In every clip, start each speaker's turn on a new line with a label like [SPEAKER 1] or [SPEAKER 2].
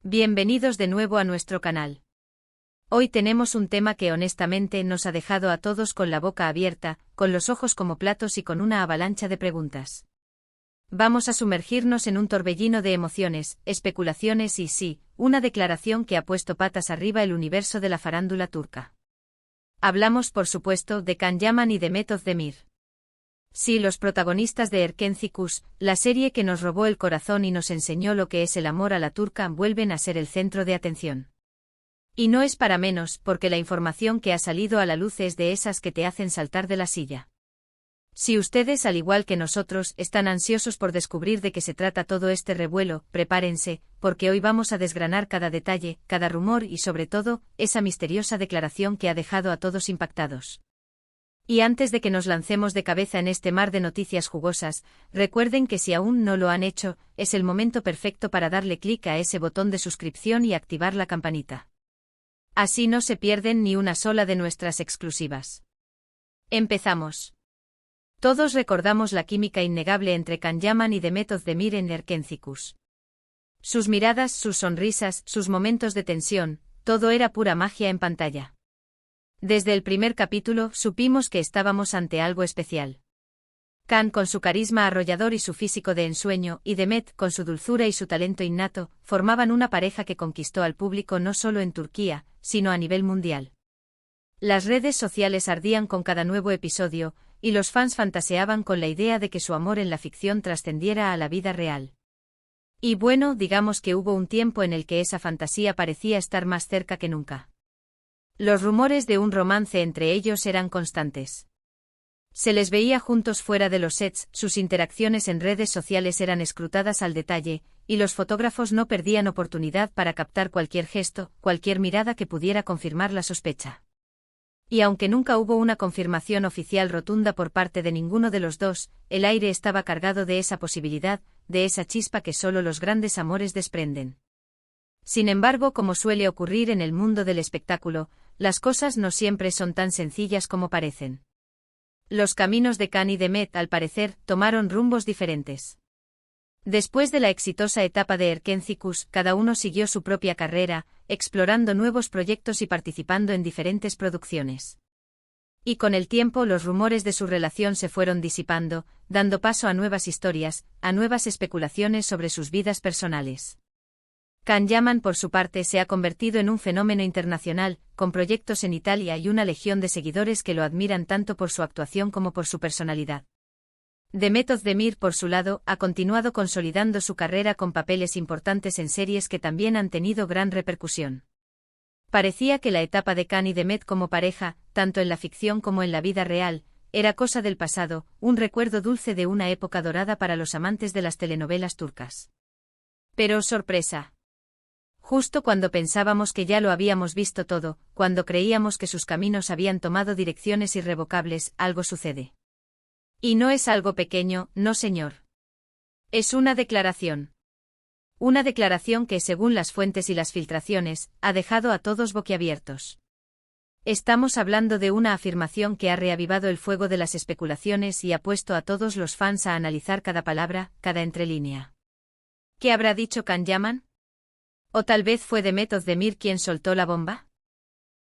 [SPEAKER 1] Bienvenidos de nuevo a nuestro canal. Hoy tenemos un tema que honestamente nos ha dejado a todos con la boca abierta, con los ojos como platos y con una avalancha de preguntas. Vamos a sumergirnos en un torbellino de emociones, especulaciones y sí, una declaración que ha puesto patas arriba el universo de la farándula turca. Hablamos por supuesto de Can Yaman y Demet Özdemir. Sí, los protagonistas de Erkenci Kuş, la serie que nos robó el corazón y nos enseñó lo que es el amor a la turca, vuelven a ser el centro de atención. Y no es para menos, porque la información que ha salido a la luz es de esas que te hacen saltar de la silla. Si ustedes, al igual que nosotros, están ansiosos por descubrir de qué se trata todo este revuelo, prepárense, porque hoy vamos a desgranar cada detalle, cada rumor y sobre todo, esa misteriosa declaración que ha dejado a todos impactados. Y antes de que nos lancemos de cabeza en este mar de noticias jugosas, recuerden que si aún no lo han hecho, es el momento perfecto para darle clic a ese botón de suscripción y activar la campanita. Así no se pierden ni una sola de nuestras exclusivas. Empezamos. Todos recordamos la química innegable entre Can Yaman y Demet Özdemir en Erkenci Kuş. Sus miradas, sus sonrisas, sus momentos de tensión, todo era pura magia en pantalla. Desde el primer capítulo supimos que estábamos ante algo especial. Can, con su carisma arrollador y su físico de ensueño, y Demet, con su dulzura y su talento innato, formaban una pareja que conquistó al público no solo en Turquía, sino a nivel mundial. Las redes sociales ardían con cada nuevo episodio, y los fans fantaseaban con la idea de que su amor en la ficción trascendiera a la vida real. Y bueno, digamos que hubo un tiempo en el que esa fantasía parecía estar más cerca que nunca. Los rumores de un romance entre ellos eran constantes. Se les veía juntos fuera de los sets, sus interacciones en redes sociales eran escrutadas al detalle, y los fotógrafos no perdían oportunidad para captar cualquier gesto, cualquier mirada que pudiera confirmar la sospecha. Y aunque nunca hubo una confirmación oficial rotunda por parte de ninguno de los dos, el aire estaba cargado de esa posibilidad, de esa chispa que solo los grandes amores desprenden. Sin embargo, como suele ocurrir en el mundo del espectáculo, las cosas no siempre son tan sencillas como parecen. Los caminos de Can y Demet, al parecer, tomaron rumbos diferentes. Después de la exitosa etapa de Erkenci Kuş, cada uno siguió su propia carrera, explorando nuevos proyectos y participando en diferentes producciones. Y con el tiempo los rumores de su relación se fueron disipando, dando paso a nuevas historias, a nuevas especulaciones sobre sus vidas personales. Can Yaman, por su parte, se ha convertido en un fenómeno internacional, con proyectos en Italia y una legión de seguidores que lo admiran tanto por su actuación como por su personalidad. Demet Özdemir, por su lado, ha continuado consolidando su carrera con papeles importantes en series que también han tenido gran repercusión. Parecía que la etapa de Can y Demet como pareja, tanto en la ficción como en la vida real, era cosa del pasado, un recuerdo dulce de una época dorada para los amantes de las telenovelas turcas. Pero sorpresa. Justo cuando pensábamos que ya lo habíamos visto todo, cuando creíamos que sus caminos habían tomado direcciones irrevocables, algo sucede. Y no es algo pequeño, no señor. Es una declaración. Una declaración que, según las fuentes y las filtraciones, ha dejado a todos boquiabiertos. Estamos hablando de una afirmación que ha reavivado el fuego de las especulaciones y ha puesto a todos los fans a analizar cada palabra, cada entrelínea. ¿Qué habrá dicho Can Yaman? ¿O tal vez fue Demet Özdemir quien soltó la bomba?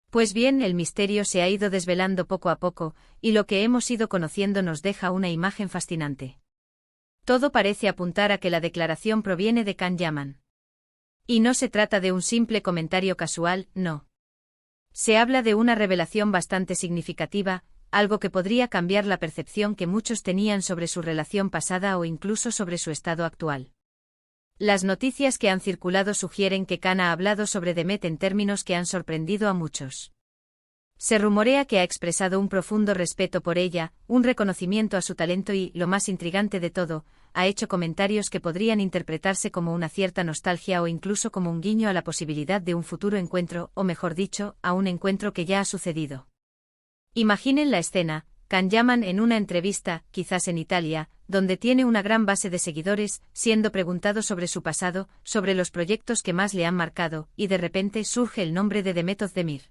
[SPEAKER 1] Pues bien, el misterio se ha ido desvelando poco a poco, y lo que hemos ido conociendo nos deja una imagen fascinante. Todo parece apuntar a que la declaración proviene de Can Yaman. Y no se trata de un simple comentario casual, no. Se habla de una revelación bastante significativa, algo que podría cambiar la percepción que muchos tenían sobre su relación pasada o incluso sobre su estado actual. Las noticias que han circulado sugieren que Can ha hablado sobre Demet en términos que han sorprendido a muchos. Se rumorea que ha expresado un profundo respeto por ella, un reconocimiento a su talento y, lo más intrigante de todo, ha hecho comentarios que podrían interpretarse como una cierta nostalgia o incluso como un guiño a la posibilidad de un futuro encuentro, o mejor dicho, a un encuentro que ya ha sucedido. Imaginen la escena: Can Yaman en una entrevista, quizás en Italia, donde tiene una gran base de seguidores, siendo preguntado sobre su pasado, sobre los proyectos que más le han marcado, y de repente surge el nombre de Demet Özdemir.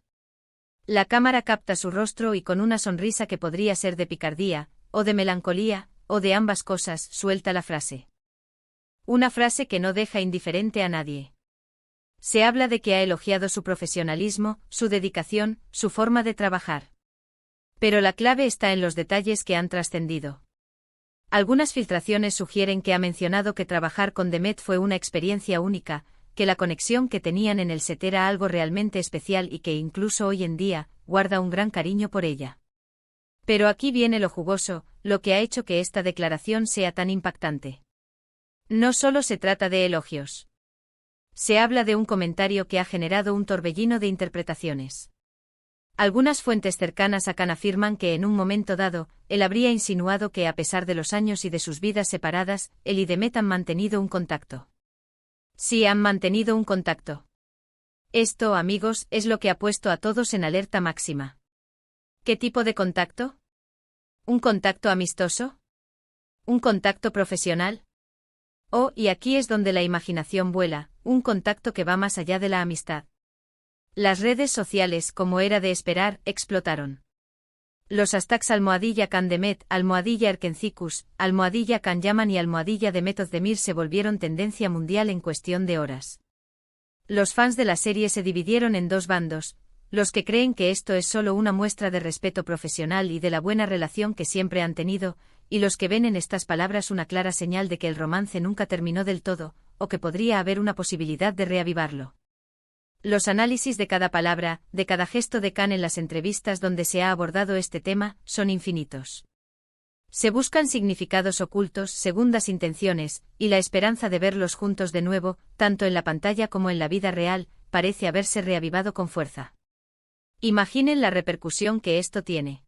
[SPEAKER 1] La cámara capta su rostro y con una sonrisa que podría ser de picardía, o de melancolía, o de ambas cosas, suelta la frase. Una frase que no deja indiferente a nadie. Se habla de que ha elogiado su profesionalismo, su dedicación, su forma de trabajar. Pero la clave está en los detalles que han trascendido. Algunas filtraciones sugieren que ha mencionado que trabajar con Demet fue una experiencia única, que la conexión que tenían en el set era algo realmente especial y que incluso hoy en día, guarda un gran cariño por ella. Pero aquí viene lo jugoso, lo que ha hecho que esta declaración sea tan impactante. No solo se trata de elogios. Se habla de un comentario que ha generado un torbellino de interpretaciones. Algunas fuentes cercanas a Khan afirman que en un momento dado, él habría insinuado que a pesar de los años y de sus vidas separadas, él y Demet han mantenido un contacto. Sí, han mantenido un contacto. Esto, amigos, es lo que ha puesto a todos en alerta máxima. ¿Qué tipo de contacto? ¿Un contacto amistoso? ¿Un contacto profesional? Oh, y aquí es donde la imaginación vuela, un contacto que va más allá de la amistad. Las redes sociales, como era de esperar, explotaron. Los hashtags #Khan Demet, #Erkencicus, #Khan Yaman y #Demet Özdemir se volvieron tendencia mundial en cuestión de horas. Los fans de la serie se dividieron en dos bandos, los que creen que esto es solo una muestra de respeto profesional y de la buena relación que siempre han tenido, y los que ven en estas palabras una clara señal de que el romance nunca terminó del todo, o que podría haber una posibilidad de reavivarlo. Los análisis de cada palabra, de cada gesto de Khan en las entrevistas donde se ha abordado este tema, son infinitos. Se buscan significados ocultos, segundas intenciones, y la esperanza de verlos juntos de nuevo, tanto en la pantalla como en la vida real, parece haberse reavivado con fuerza. Imaginen la repercusión que esto tiene.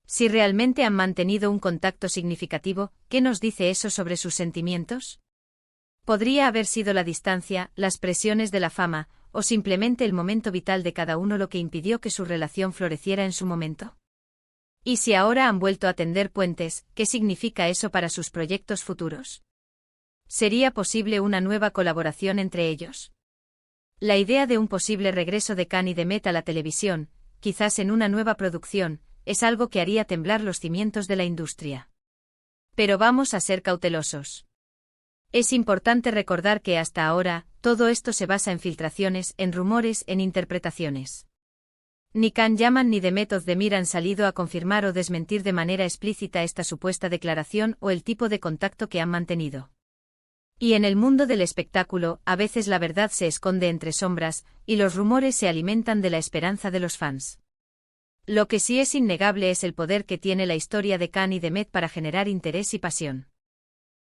[SPEAKER 1] Si realmente han mantenido un contacto significativo, ¿qué nos dice eso sobre sus sentimientos? ¿Podría haber sido la distancia, las presiones de la fama, o simplemente el momento vital de cada uno lo que impidió que su relación floreciera en su momento? ¿Y si ahora han vuelto a tender puentes, qué significa eso para sus proyectos futuros? ¿Sería posible una nueva colaboración entre ellos? La idea de un posible regreso de Khan y Demet a la televisión, quizás en una nueva producción, es algo que haría temblar los cimientos de la industria. Pero vamos a ser cautelosos. Es importante recordar que hasta ahora, todo esto se basa en filtraciones, en rumores, en interpretaciones. Ni Khan Yaman ni Demet Özdemir han salido a confirmar o desmentir de manera explícita esta supuesta declaración o el tipo de contacto que han mantenido. Y en el mundo del espectáculo, a veces la verdad se esconde entre sombras, y los rumores se alimentan de la esperanza de los fans. Lo que sí es innegable es el poder que tiene la historia de Khan y Demet para generar interés y pasión.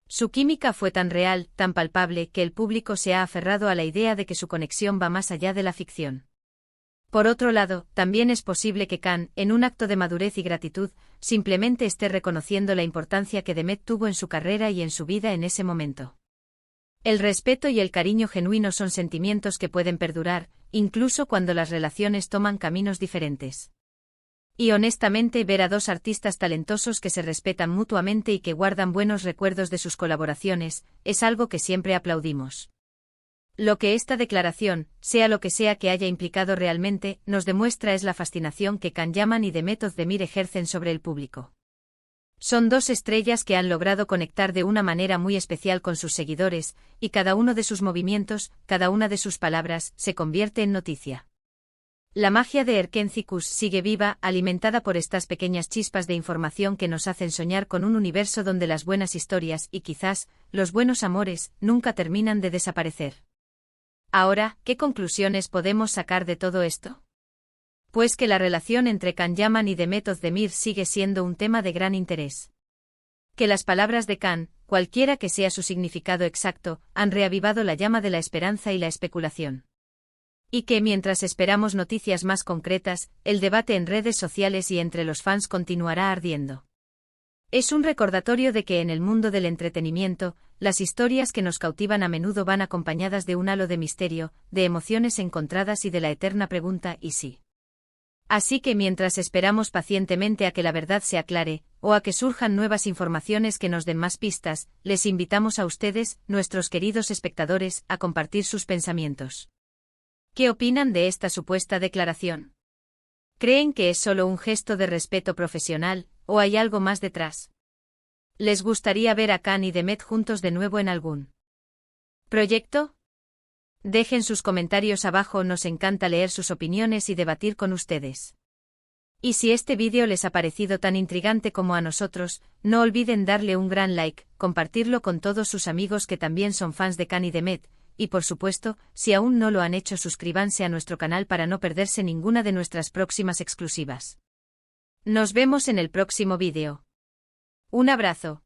[SPEAKER 1] Su química fue tan real, tan palpable, que el público se ha aferrado a la idea de que su conexión va más allá de la ficción. Por otro lado, también es posible que Khan, en un acto de madurez y gratitud, simplemente esté reconociendo la importancia que Demet tuvo en su carrera y en su vida en ese momento. El respeto y el cariño genuino son sentimientos que pueden perdurar, incluso cuando las relaciones toman caminos diferentes. Y honestamente, ver a dos artistas talentosos que se respetan mutuamente y que guardan buenos recuerdos de sus colaboraciones, es algo que siempre aplaudimos. Lo que esta declaración, sea lo que sea que haya implicado realmente, nos demuestra es la fascinación que Khan Yaman y Demet Özdemir ejercen sobre el público. Son dos estrellas que han logrado conectar de una manera muy especial con sus seguidores, y cada uno de sus movimientos, cada una de sus palabras, se convierte en noticia. La magia de Erkencicus sigue viva, alimentada por estas pequeñas chispas de información que nos hacen soñar con un universo donde las buenas historias y quizás, los buenos amores, nunca terminan de desaparecer. Ahora, ¿qué conclusiones podemos sacar de todo esto? Pues que la relación entre Khan Yaman y Demet Özdemir sigue siendo un tema de gran interés. Que las palabras de Khan, cualquiera que sea su significado exacto, han reavivado la llama de la esperanza y la especulación. Y que mientras esperamos noticias más concretas, el debate en redes sociales y entre los fans continuará ardiendo. Es un recordatorio de que en el mundo del entretenimiento, las historias que nos cautivan a menudo van acompañadas de un halo de misterio, de emociones encontradas y de la eterna pregunta ¿y si? Así que mientras esperamos pacientemente a que la verdad se aclare, o a que surjan nuevas informaciones que nos den más pistas, les invitamos a ustedes, nuestros queridos espectadores, a compartir sus pensamientos. ¿Qué opinan de esta supuesta declaración? ¿Creen que es solo un gesto de respeto profesional, o hay algo más detrás? ¿Les gustaría ver a Khan y Demet juntos de nuevo en algún proyecto? Dejen sus comentarios abajo, nos encanta leer sus opiniones y debatir con ustedes. Y si este vídeo les ha parecido tan intrigante como a nosotros, no olviden darle un gran like, compartirlo con todos sus amigos que también son fans de Khan y Demet, y por supuesto, si aún no lo han hecho, suscríbanse a nuestro canal para no perderse ninguna de nuestras próximas exclusivas. Nos vemos en el próximo vídeo. Un abrazo.